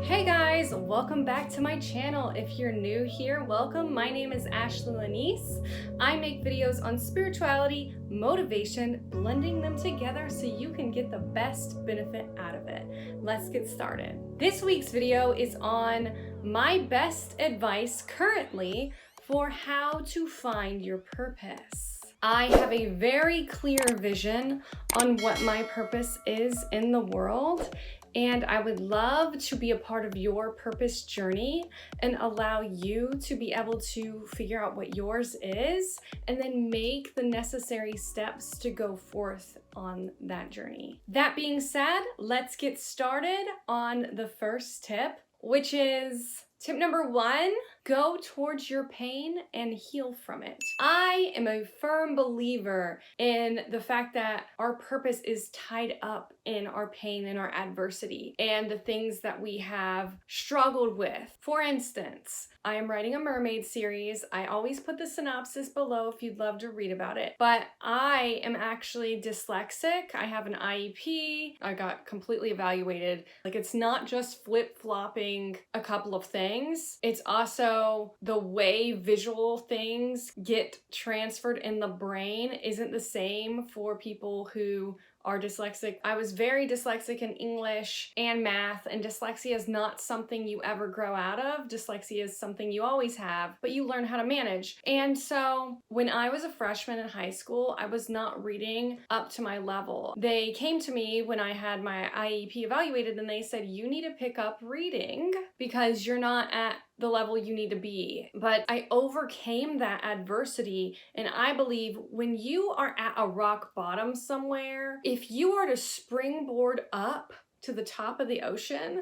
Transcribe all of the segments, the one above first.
Hey guys, welcome back to my channel. If you're new here, welcome. My name is Ashley Lanese. I make videos on spirituality, motivation, blending them together so you can get the best benefit out of it. Let's get started. This week's video is on my best advice currently for how to find your purpose. I have a very clear vision on what my purpose is in the world, and I would love to be a part of your purpose journey and allow you to be able to figure out what yours is and then make the necessary steps to go forth on that journey. That being said, let's get started on the first tip, which is tip number 1, go towards your pain and heal from it. I am a firm believer in the fact that our purpose is tied up in our pain and our adversity and the things that we have struggled with. For instance, I am writing a mermaid series. I always put the synopsis below if you'd love to read about it. But I am actually dyslexic. I have an IEP. I got completely evaluated. Like, it's not just flip-flopping a couple of things. It's also the way visual things get transferred in the brain isn't the same for people who are dyslexic. I was very dyslexic in English and math, and dyslexia is not something you ever grow out of. Dyslexia is something you always have, but you learn how to manage. And so when I was a freshman in high school, I was not reading up to my level. They came to me when I had my IEP evaluated and they said, you need to pick up reading because you're not at the level you need to be. But I overcame that adversity, and I believe when you are at a rock bottom somewhere, if you are to springboard up to the top of the ocean,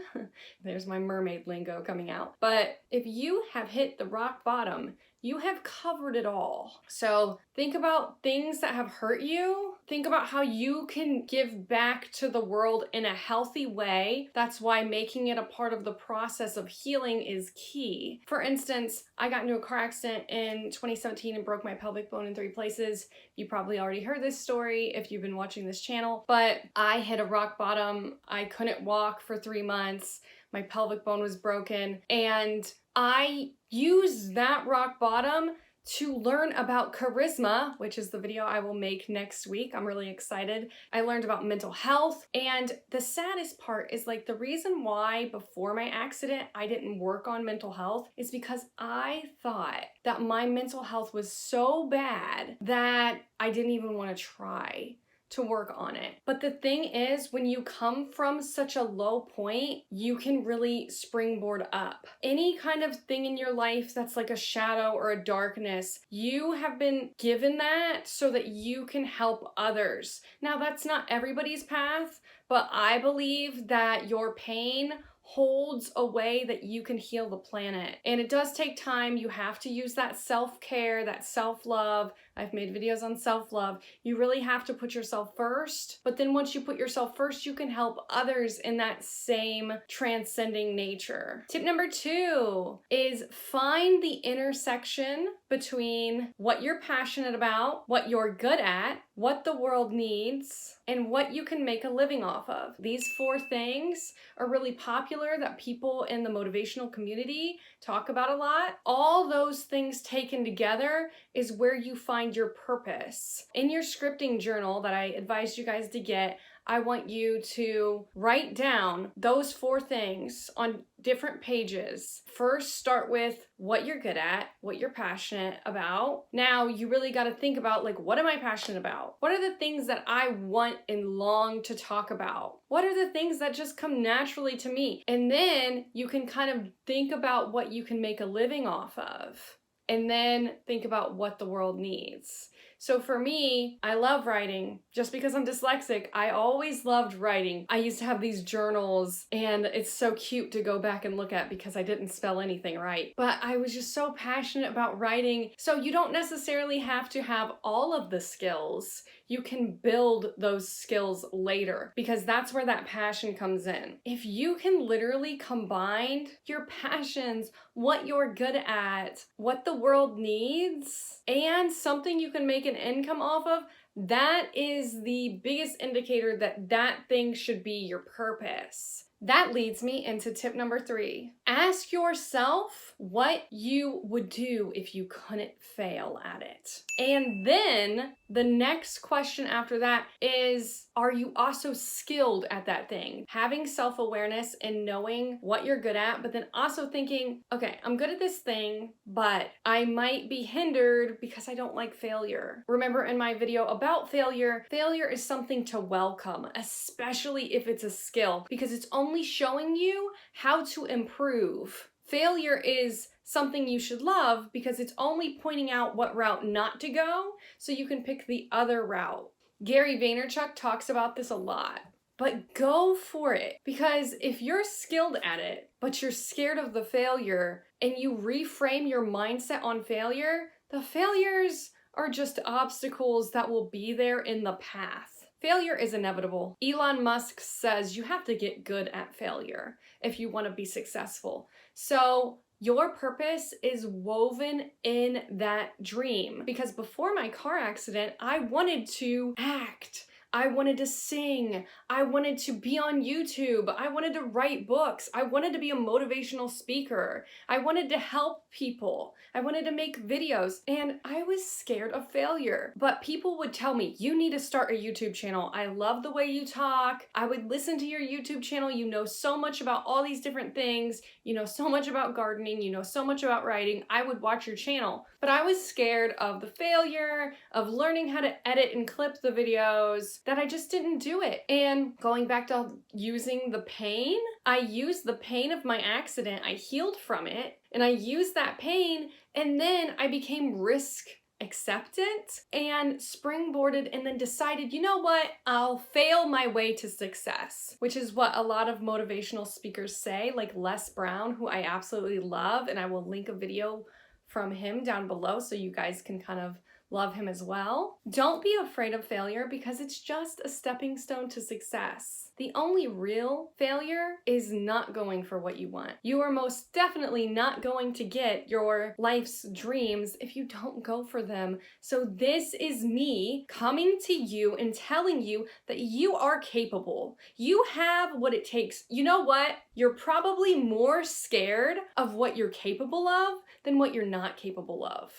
there's my mermaid lingo coming out, but if you have hit the rock bottom, you have covered it all. So think about things that have hurt you. Think about how you can give back to the world in a healthy way. That's why making it a part of the process of healing is key. For instance, I got into a car accident in 2017 and broke my pelvic bone in 3 places. You probably already heard this story if you've been watching this channel, but I hit a rock bottom. I couldn't walk for 3 months. My pelvic bone was broken, and I used that rock bottom to learn about charisma, which is the video I will make next week. I'm really excited. I learned about mental health, and the saddest part is, like, the reason why before my accident I didn't work on mental health is because I thought that my mental health was so bad that I didn't even want to try to work on it. But the thing is, when you come from such a low point, you can really springboard up. Any kind of thing in your life that's like a shadow or a darkness, you have been given that so that you can help others. Now, that's not everybody's path, but I believe that your pain holds a way that you can heal the planet. And it does take time. You have to use that self-care, that self-love. I've made videos on self-love. You really have to put yourself first. But then once you put yourself first, you can help others in that same transcending nature. Tip number 2 is find the intersection between what you're passionate about, what you're good at, what the world needs, and what you can make a living off of. These 4 things are really popular that people in the motivational community talk about a lot. All those things taken together is where you find your purpose. In your scripting journal that I advised you guys to get, I want you to write down those 4 things on different pages. First, start with what you're good at, what you're passionate about. Now, you really got to think about, like, what am I passionate about? What are the things that I want and long to talk about? What are the things that just come naturally to me? And then you can kind of think about what you can make a living off of. And then think about what the world needs. So for me, I love writing. Just because I'm dyslexic, I always loved writing. I used to have these journals, and it's so cute to go back and look at because I didn't spell anything right. But I was just so passionate about writing. So you don't necessarily have to have all of the skills. You can build those skills later because that's where that passion comes in. If you can literally combine your passions, what you're good at, what the world needs, and something you can make an income off of, that is the biggest indicator that that thing should be your purpose. That leads me into tip number 3. Ask yourself what you would do if you couldn't fail at it. And then the next question after that is, are you also skilled at that thing? Having self-awareness and knowing what you're good at, but then also thinking, okay, I'm good at this thing, but I might be hindered because I don't like failure. Remember in my video about failure, failure is something to welcome, especially if it's a skill, because it's only showing you how to improve. Failure is something you should love because it's only pointing out what route not to go so you can pick the other route. Gary Vaynerchuk talks about this a lot. But go for it, because if you're skilled at it, but you're scared of the failure and you reframe your mindset on failure, the failures are just obstacles that will be there in the path. Failure is inevitable. Elon Musk says you have to get good at failure if you want to be successful. So your purpose is woven in that dream. Because before my car accident, I wanted to act. I wanted to sing. I wanted to be on YouTube. I wanted to write books. I wanted to be a motivational speaker. I wanted to help people. I wanted to make videos. And I was scared of failure. But people would tell me, you need to start a YouTube channel. I love the way you talk. I would listen to your YouTube channel. You know so much about all these different things. You know so much about gardening. You know so much about writing. I would watch your channel. But I was scared of the failure, of learning how to edit and clip the videos, that I just didn't do it. And going back to using the pain, I used the pain of my accident. I healed from it, and I used that pain, and then I became risk acceptant and springboarded, and then decided, you know what, I'll fail my way to success, which is what a lot of motivational speakers say, like Les Brown, who I absolutely love, and I will link a video from him down below so you guys can kind of love him as well. Don't be afraid of failure, because it's just a stepping stone to success. The only real failure is not going for what you want. You are most definitely not going to get your life's dreams if you don't go for them. So this is me coming to you and telling you that you are capable. You have what it takes. You know what? You're probably more scared of what you're capable of than what you're not capable of.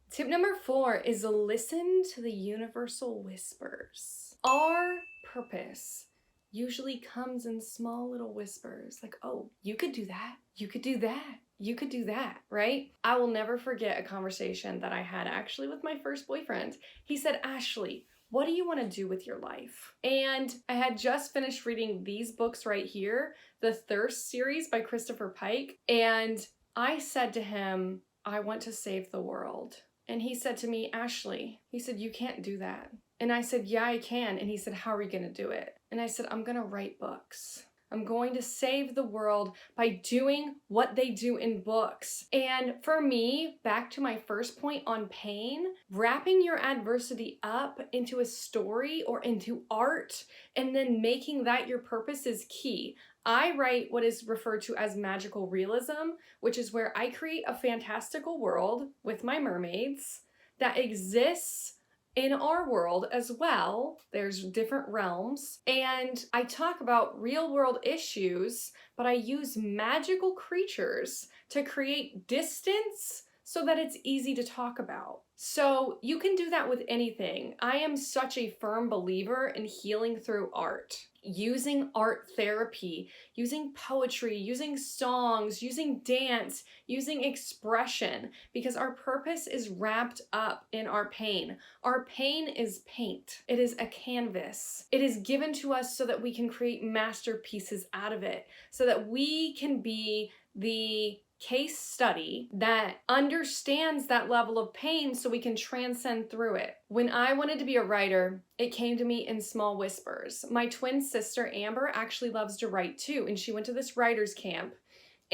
Tip number 4 is listen to the universal whispers. Our purpose usually comes in small little whispers, like, oh, you could do that, you could do that, you could do that, right? I will never forget a conversation that I had actually with my first boyfriend. He said, Ashley, what do you want to do with your life? And I had just finished reading these books right here, the Thirst series by Christopher Pike, and I said to him, I want to save the world. And he said to me, Ashley, he said, you can't do that. And I said, yeah, I can. And he said, how are you going to do it? And I said, I'm going to write books. I'm going to save the world by doing what they do in books. And for me, back to my first point on pain, wrapping your adversity up into a story or into art and then making that your purpose is key. I write what is referred to as magical realism, which is where I create a fantastical world with my mermaids that exists in our world as well. There's different realms, and I talk about real world issues, but I use magical creatures to create distance so that it's easy to talk about. So you can do that with anything. I am such a firm believer in healing through art. Using art therapy, using poetry, using songs, using dance, using expression, because our purpose is wrapped up in our pain. Our pain is paint. It is a canvas. It is given to us so that we can create masterpieces out of it, so that we can be the case study that understands that level of pain so we can transcend through it. When I wanted to be a writer, it came to me in small whispers. My twin sister, Amber, actually loves to write too, and she went to this writer's camp,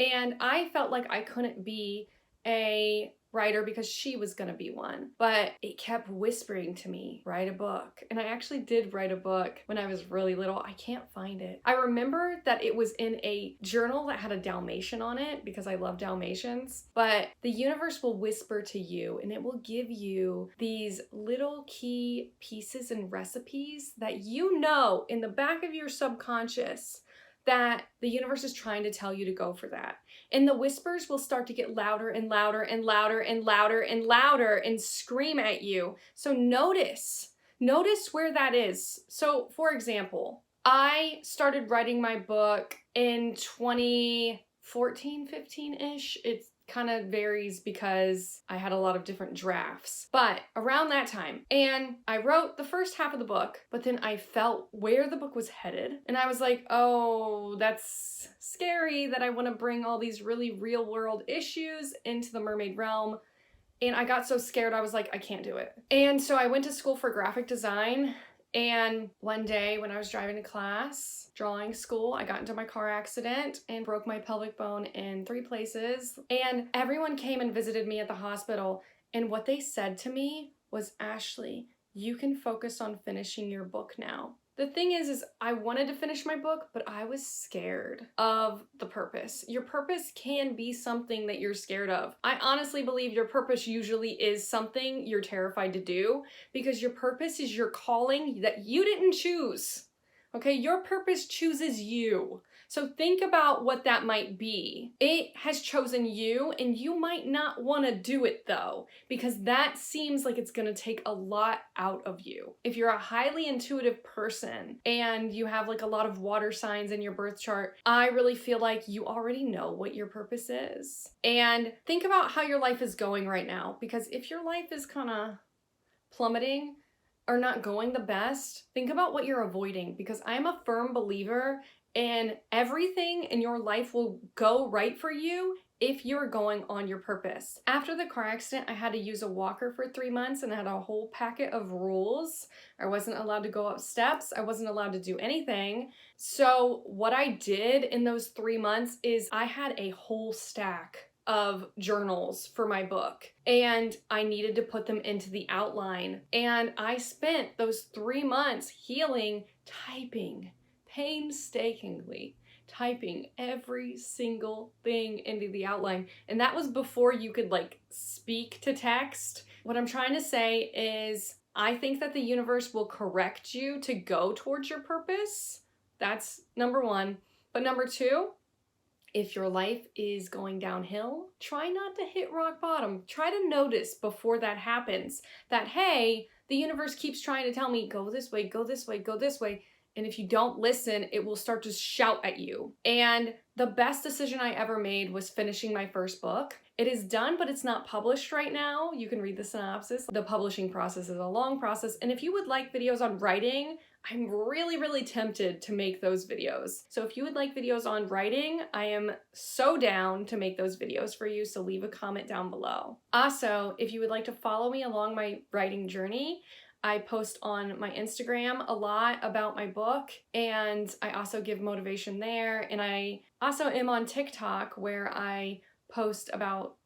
and I felt like I couldn't be a writer because she was going to be one, but it kept whispering to me, write a book. And I actually did write a book when I was really little. I can't find it. I remember that it was in a journal that had a Dalmatian on it because I love Dalmatians, but the universe will whisper to you and it will give you these little key pieces and recipes that you know in the back of your subconscious that the universe is trying to tell you to go for that. And the whispers will start to get louder and louder and louder and louder and louder and scream at you. So notice where that is. So for example, I started writing my book in 2014, 15-ish. It kind of varies because I had a lot of different drafts, but around that time. And I wrote the first half of the book, but then I felt where the book was headed. And I was like, oh, that's scary that I want to bring all these really real world issues into the mermaid realm. And I got so scared, I was like, I can't do it. And so I went to school for graphic design. And one day when I was driving to class, drawing school, I got into my car accident and broke my pelvic bone in 3 places. And everyone came and visited me at the hospital. And what they said to me was, Ashley, you can focus on finishing your book now. The thing is I wanted to finish my book, but I was scared of the purpose. Your purpose can be something that you're scared of. I honestly believe your purpose usually is something you're terrified to do, because your purpose is your calling that you didn't choose. Okay, your purpose chooses you. So think about what that might be. It has chosen you, and you might not want to do it though, because that seems like it's going to take a lot out of you. If you're a highly intuitive person and you have like a lot of water signs in your birth chart, I really feel like you already know what your purpose is. And think about how your life is going right now, because if your life is kind of plummeting or not going the best, think about what you're avoiding, because I'm a firm believer and everything in your life will go right for you if you're going on your purpose. After the car accident, I had to use a walker for 3 months and I had a whole packet of rules. I wasn't allowed to go up steps. I wasn't allowed to do anything. So what I did in those 3 months is I had a whole stack of journals for my book, and I needed to put them into the outline. And I spent those 3 months healing, typing, painstakingly typing every single thing into the outline. And that was before you could like speak to text. What I'm trying to say is I think that the universe will correct you to go towards your purpose. That's number 1. But number 2, if your life is going downhill, try not to hit rock bottom. Try to notice before that happens that, hey, the universe keeps trying to tell me, go this way, go this way, go this way. And if you don't listen, it will start to shout at you. And the best decision I ever made was finishing my first book. It is done, but it's not published right now. You can read the synopsis. The publishing process is a long process. And if you would like videos on writing, I'm really tempted to make those videos. So if you would like videos on writing, I am so down to make those videos for you. So leave a comment down below. Also, if you would like to follow me along my writing journey, I post on my Instagram a lot about my book, and I also give motivation there. And I also am on TikTok where I post about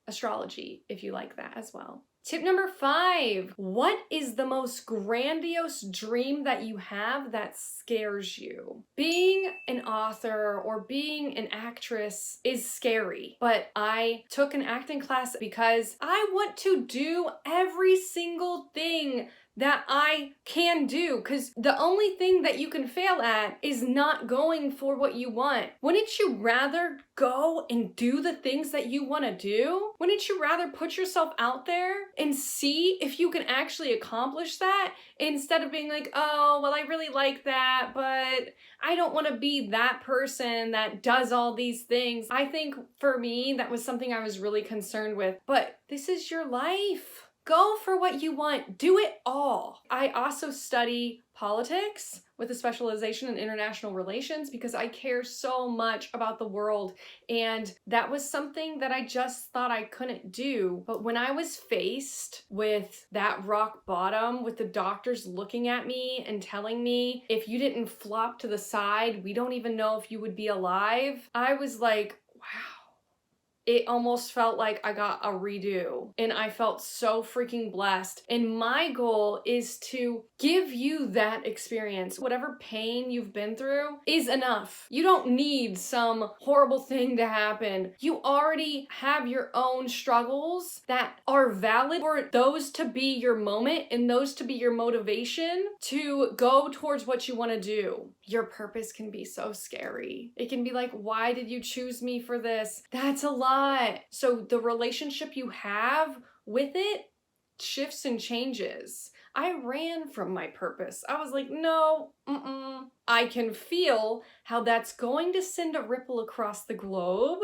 astrology, if you like that as well. Tip number 5, what is the most grandiose dream that you have that scares you? Being an author or being an actress is scary, but I took an acting class because I want to do every single thing that I can do, because the only thing that you can fail at is not going for what you want. Wouldn't you rather go and do the things that you want to do? Wouldn't you rather put yourself out there and see if you can actually accomplish that, instead of being like, oh, well, I really like that, but I don't want to be that person that does all these things. I think for me, that was something I was really concerned with. But this is your life. Go for what you want. Do it all. I also study politics with a specialization in international relations because I care so much about the world. And that was something that I just thought I couldn't do. But when I was faced with that rock bottom, with the doctors looking at me and telling me, if you didn't flop to the side, we don't even know if you would be alive, I was like, wow. It almost felt like I got a redo, and I felt so freaking blessed. And my goal is to give you that experience. Whatever pain you've been through is enough. You don't need some horrible thing to happen. You already have your own struggles that are valid for those to be your moment and those to be your motivation to go towards what you want to do. your purpose can be so scary. It can be like, why did you choose me for this? That's a lot. So the relationship you have with it shifts and changes. I ran from my purpose. I was like, no, I can feel how that's going to send a ripple across the globe.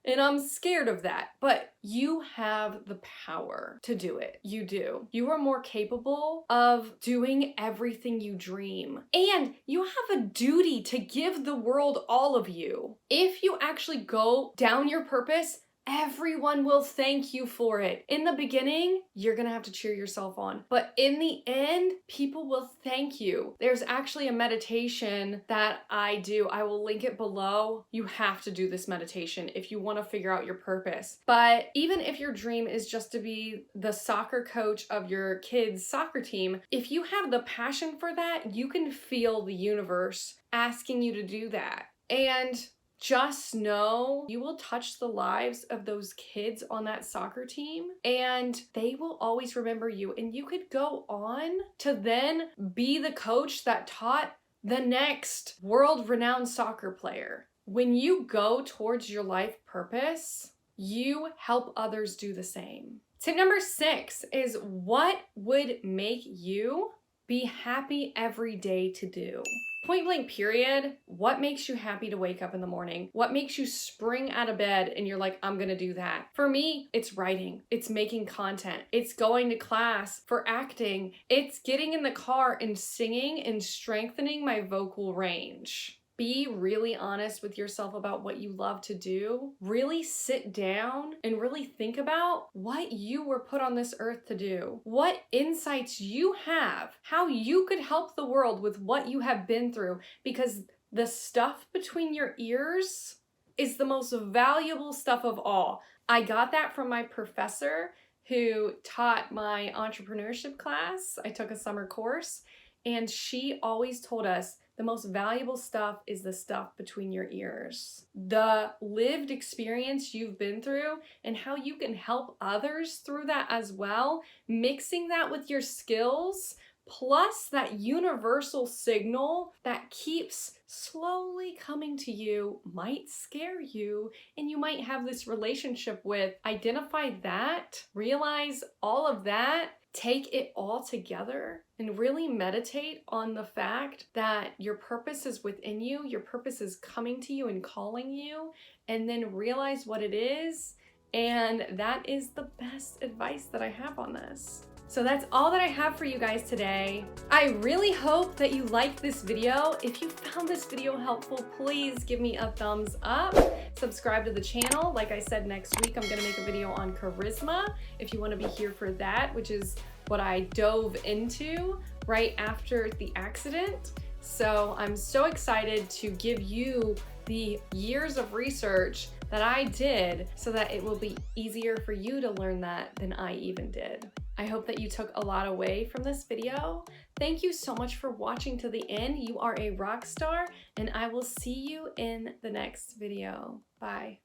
And I'm scared of that. But you have the power to do it. You do. You are more capable of doing everything you dream. And you have a duty to give the world all of you. If you actually go down your purpose, everyone will thank you for it. In the beginning, you're gonna have to cheer yourself on. But in the end, people will thank you. There's actually a meditation that I do. I will link it below. You have to do this meditation if you wanna figure out your purpose. But even if your dream is just to be the soccer coach of your kids' soccer team, if you have the passion for that, you can feel the universe asking you to do that. And just know you will touch the lives of those kids on that soccer team, and they will always remember you. And you could go on to then be the coach that taught the next world-renowned soccer player. When you go towards your life purpose, you help others do the same. Tip number 6 is, what would make you be happy every day to do? Point blank period, what makes you happy to wake up in the morning? What makes you spring out of bed and you're like, I'm gonna do that? For me, it's writing, it's making content, it's going to class for acting, it's getting in the car and singing and strengthening my vocal range. Be really honest with yourself about what you love to do. Really sit down and really think about what you were put on this earth to do. What insights you have, how you could help the world with what you have been through, because the stuff between your ears is the most valuable stuff of all. I got that from my professor who taught my entrepreneurship class. I took a summer course, and she always told us the most valuable stuff is the stuff between your ears. The lived experience you've been through and how you can help others through that as well, mixing that with your skills, plus that universal signal that keeps slowly coming to you, might scare you, and you might have this relationship with. Identify that, realize all of that, take it all together, and really meditate on the fact that your purpose is within you, your purpose is coming to you and calling you, and then realize what it is. And that is the best advice that I have on this. So that's all that I have for you guys today. I really hope that you liked this video. If you found this video helpful, please give me a thumbs up. Subscribe to the channel. Like I said, next week I'm gonna make a video on charisma if you wanna be here for that, which is what I dove into right after the accident. So I'm so excited to give you the years of research that I did so that it will be easier for you to learn that than I even did. I hope that you took a lot away from this video. Thank you so much for watching to the end. You are a rock star, and I will see you in the next video. Bye.